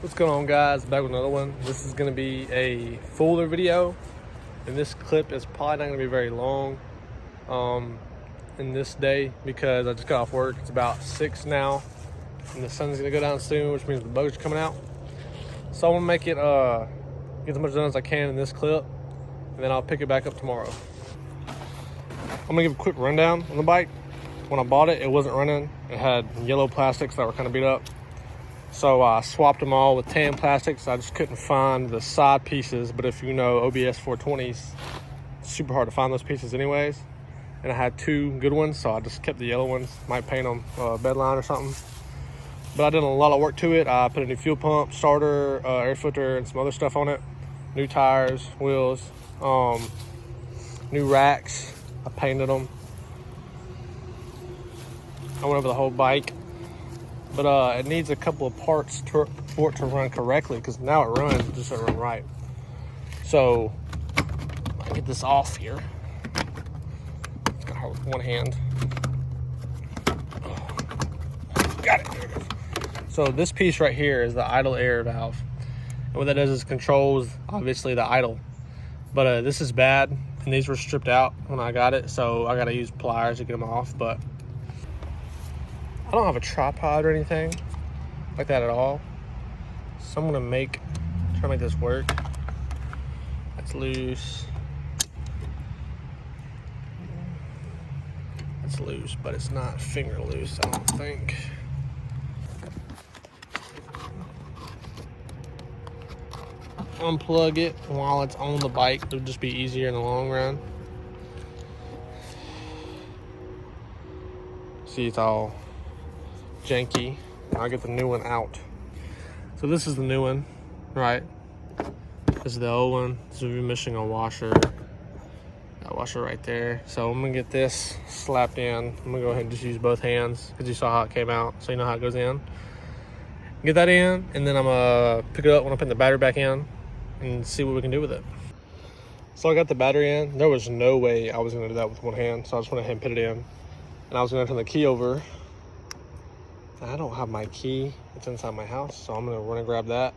What's going on, guys? Back with another one. This is going to be a fuller video, and this clip is probably not going to be very long in this day because I just got off work. It's about 6 now, and the sun's going to go down soon, which means the bugs are coming out. So I want to make it get as much done as I can in this clip, and then I'll pick it back up tomorrow. I'm going to give a quick rundown on the bike. When I bought it, it wasn't running. It had yellow plastics that were kind of beat up. So I swapped them all with tan plastics. I just couldn't find the side pieces, but if you know OBS 420s, it's super hard to find those pieces anyways. And I had two good ones, so I just kept the yellow ones. Might paint them bedline or something. But I did a lot of work to it. I put a new fuel pump, starter, air filter, and some other stuff on it. New tires, wheels, new racks. I painted them. I went over the whole bike. But it needs a couple of parts for it to run correctly, because now it runs, it just doesn't run right. So I get this off here. It's kind of hard with one hand. Got it. There it is. So this piece right here is the idle air valve, and what that does is controls obviously the idle. But this is bad, and these were stripped out when I got it, so I got to use pliers to get them off. But I don't have a tripod or anything like that at all. So I'm gonna try to make this work. That's loose. It's loose, but it's not finger loose, I don't think. Unplug it while it's on the bike. It'll just be easier in the long run. See, it's all janky. I'll get the new one out. So this is the new one, right? This is the old one. So we're missing a washer. That washer right there. So I'm gonna get this slapped in. I'm gonna go ahead and just use both hands because you saw how it came out, so you know how it goes in. Get that in, and then I'm gonna pick it up when I put the battery back in and see what we can do with it. So I got the battery in. There was no way I was gonna do that with one hand, so I just went ahead and put it in. And I was gonna turn the key over. I don't have my key. It's inside my house, so I'm gonna run and grab that,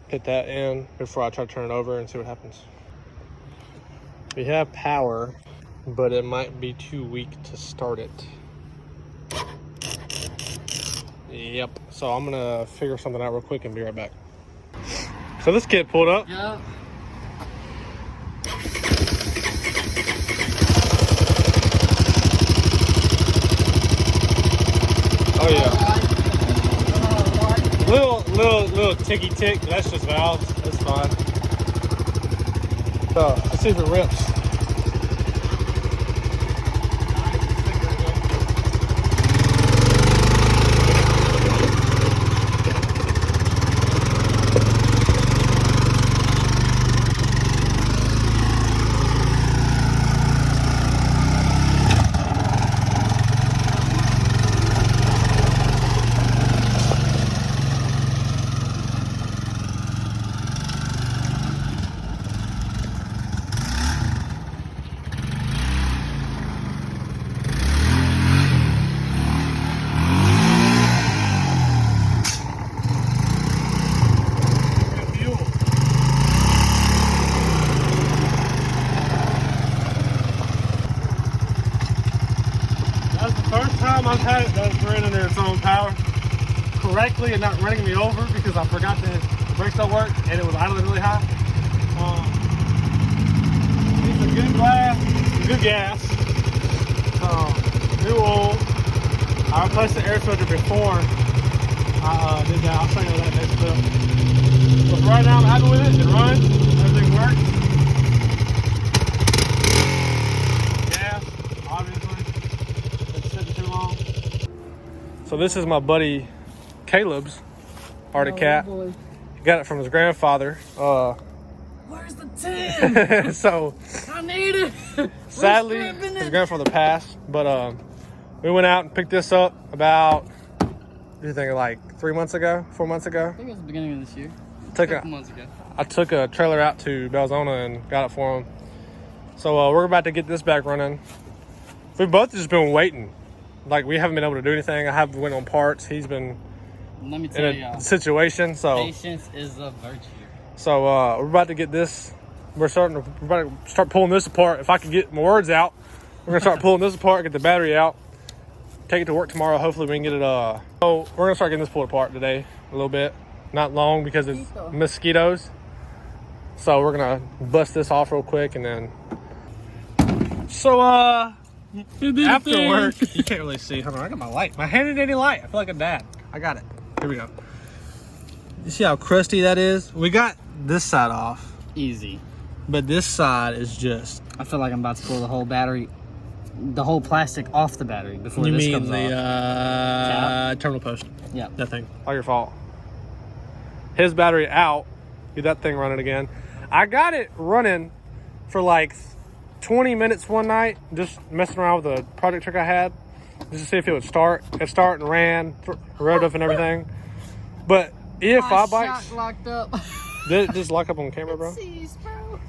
put that in before I try to turn it over and see what happens. We have power, but it might be too weak to start it. Yep. So I'm gonna figure something out real quick and be right back. So this kit pulled up. Yeah. Oh yeah. Little ticky tick. That's just valves. That's fine. So let's see if it rips. I've had it that's running under its own power correctly and not running me over because I forgot the brakes don't work and it was idling really high. Needs a good glass, good gas, new oil. I replaced the air filter before I did that. I'll show you that next clip. But for right now, I'm happy with it. It runs, everything works. Gas, obviously. So this is my buddy Caleb's Arctic Cat. Boy. He got it from his grandfather. Where's the 10? So I need it. sadly his grandfather passed, but we went out and picked this up about, what do you think, like 4 months ago? I think it was the beginning of this year. A couple months ago. I took a trailer out to Belzona and got it for him. So we're about to get this back running. We've both just been waiting. Like, we haven't been able to do anything. I haven't went on parts. He's been Let me tell you, situation. So patience is a virtue. So we're about to get this. We're about to start pulling this apart. If I can get my words out, we're gonna start pulling this apart, get the battery out, take it to work tomorrow. Hopefully we can get it. So we're gonna start getting this pulled apart today a little bit. Not long because it's mosquitoes. So we're gonna bust this off real quick and then. So after work, you can't really see. Hold on, I got my light. My handy dandy light. I feel like a dad. I got it. Here we go. You see how crusty that is? We got this side off. Easy. But this side is just... I feel like I'm about to pull the whole battery, the whole plastic off the battery before you this mean comes the off. terminal post? Yeah. That thing. All your fault. His battery out. Get that thing running again. I got it running for like 20 minutes one night, just messing around with a project trick I had, just to see if it would start. It started and ran, revved up and everything. But EFI bikes... Shot locked up. Did it just lock up on camera, bro? Seized, bro.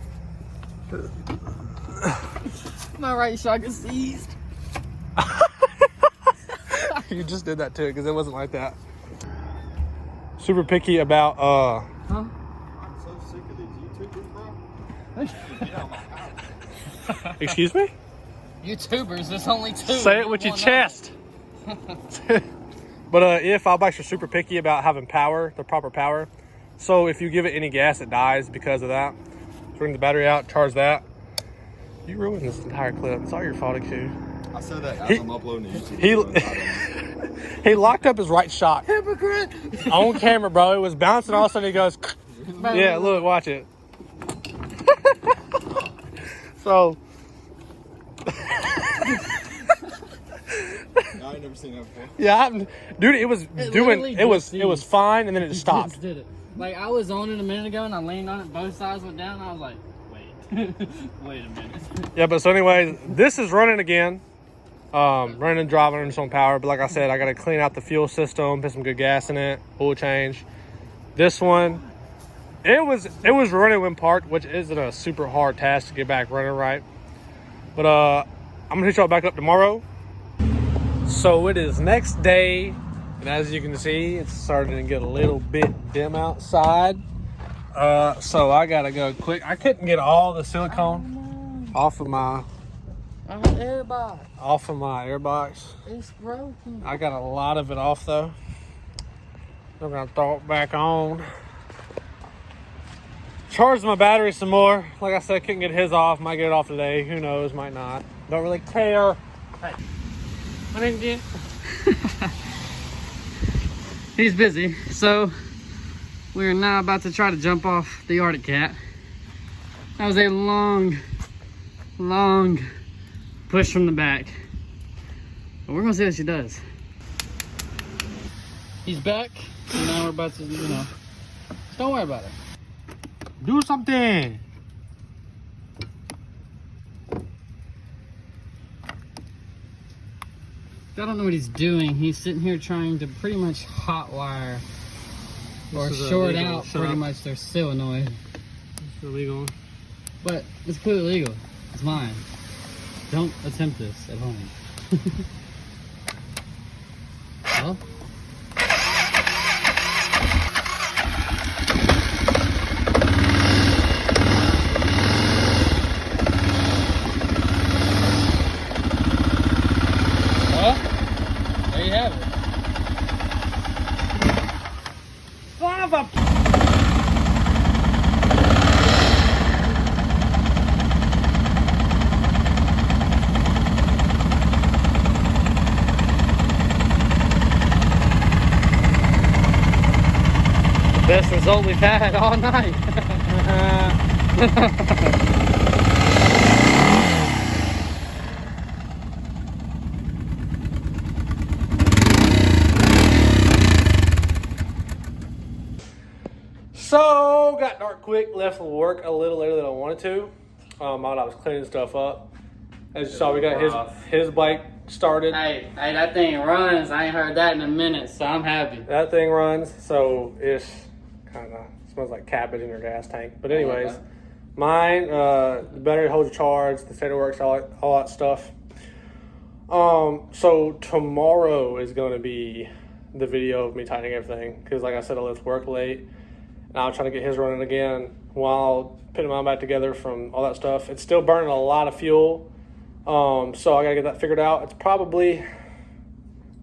My right shock is seized. You just did that too, because it wasn't like that. Super picky about Huh? I'm so sick of these YouTubers, bro. Excuse me? YouTubers, there's only two. Say it with your chest. But EFI bikes are super picky about having power, the proper power. So if you give it any gas, it dies because of that. So bring the battery out, charge that. You ruined this entire clip. It's all your fault, dude. I said that as I'm uploading to YouTube. He locked up his right shock. Hypocrite. On camera, bro. It was bouncing. All of a sudden he goes, yeah, look, watch it. So. I ain't never seen that before. Yeah, dude, it was it was fine, and then it just stopped. Just did it. Like, I was on it a minute ago, and I leaned on it, both sides went down, and I was like, wait. Wait a minute. Yeah, but so anyways, this is running again. Running and driving on its own power. But like I said, I got to clean out the fuel system, put some good gas in it, oil change. This one, it was running when parked, which isn't a super hard task to get back running right. But I'm gonna hit y'all back up tomorrow. So it is next day, and as you can see, it's starting to get a little bit dim outside. So I gotta go quick. I couldn't get all the silicone off of my Airbox. airbox. It's broken. I got a lot of it off though. I'm gonna throw it back on. Charge my battery some more. Like I said, couldn't get his off. Might get it off today. Who knows? Might not. Don't really care. Hey, I didn't get. He's busy, so we're now about to try to jump off the Arctic Cat. That was a long push from the back. But we're gonna see what she does. He's back, and now we're about to, don't worry about it. Do something. I don't know what he's doing. He's sitting here trying to pretty much hot wire or short out pretty much their solenoid. It's illegal. But it's clearly legal. It's mine. Don't attempt this at home. Well, there you have it. Best result we've had all night. So got dark quick. Left from work a little later than I wanted to. While I was cleaning stuff up. As you saw, we got his bike started. Hey, that thing runs. I ain't heard that in a minute, so I'm happy. That thing runs, so it's kind of smells like cabbage in your gas tank. But anyways, mine, the battery holds a charge, the stator works, all that stuff. So tomorrow is going to be the video of me tightening everything, because like I said, I left work late and I was trying to get his running again while putting mine back together from all that stuff. It's still burning a lot of fuel, so I gotta get that figured out. It's probably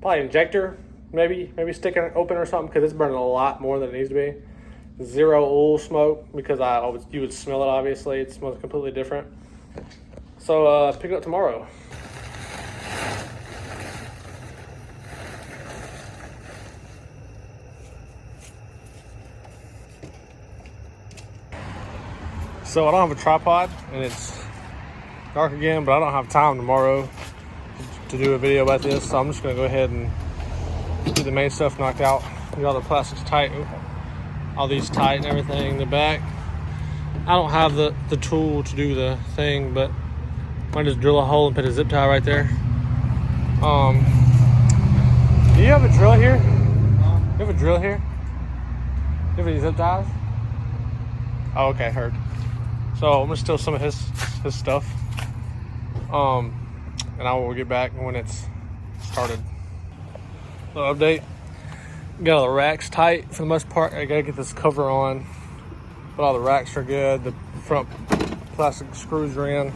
injector, maybe sticking it open or something, because it's burning a lot more than it needs to be. Zero oil smoke, because you would smell it. Obviously it smells completely different. So pick it up tomorrow. So I don't have a tripod and it's dark again, but I don't have time tomorrow to do a video about this, so I'm just gonna go ahead and get the main stuff knocked out, get all the plastics tight, all these tight and everything in the back. I don't have the tool to do the thing, but I might just drill a hole and put a zip tie right there. Do you have a drill here? You have a drill here? Do you have any zip ties? Oh, okay, heard. So I'm gonna steal some of his stuff, and I will get back when it's started. Little update: got all the racks tight for the most part. I gotta get this cover on, but all the racks are good. The front plastic screws are in.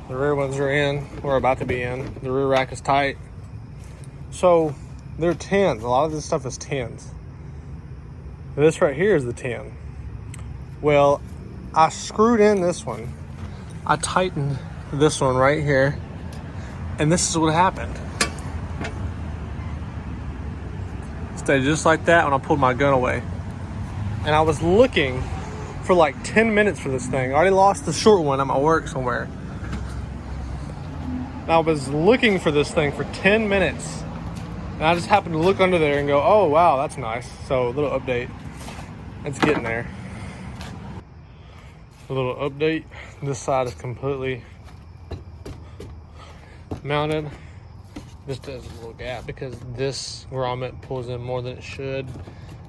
The rear ones are in. We're about to be in. The rear rack is tight. So they're 10s. A lot of this stuff is 10s. This right here is the 10. Well, I screwed in this one. I tightened this one right here, and this is what happened. Stayed just like that when I pulled my gun away. And I was looking for like 10 minutes for this thing. I already lost the short one at my work somewhere. And I was looking for this thing for 10 minutes. And I just happened to look under there and go, oh wow, that's nice. So a little update. It's getting there. A little update. This side is completely mounted. This does a little gap because this grommet pulls in more than it should,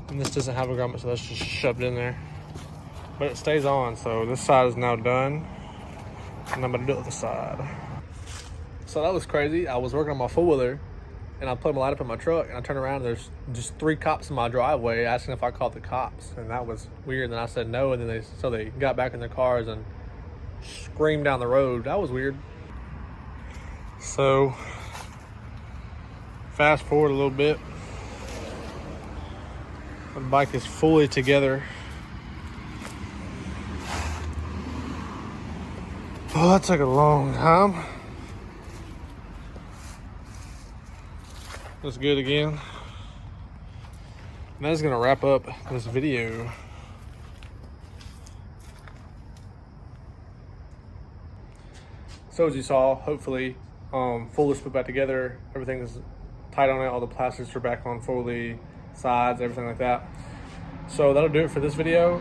and this doesn't have a grommet, so that's just shoved in there. But it stays on, so this side is now done, and I'm gonna do it with the side. So that was crazy. I was working on my four-wheeler, and I put my light up in my truck, and I turned around and there's just 3 cops in my driveway asking if I called the cops, and that was weird. And I said no, and then they got back in their cars and screamed down the road. That was weird. So fast forward a little bit. The bike is fully together. Oh, that took a long time. That's good again. And that's gonna wrap up this video. So as you saw, hopefully, fully put back together. Everything is tight on it. All the plastics are back on fully, sides, everything like that. So that'll do it for this video.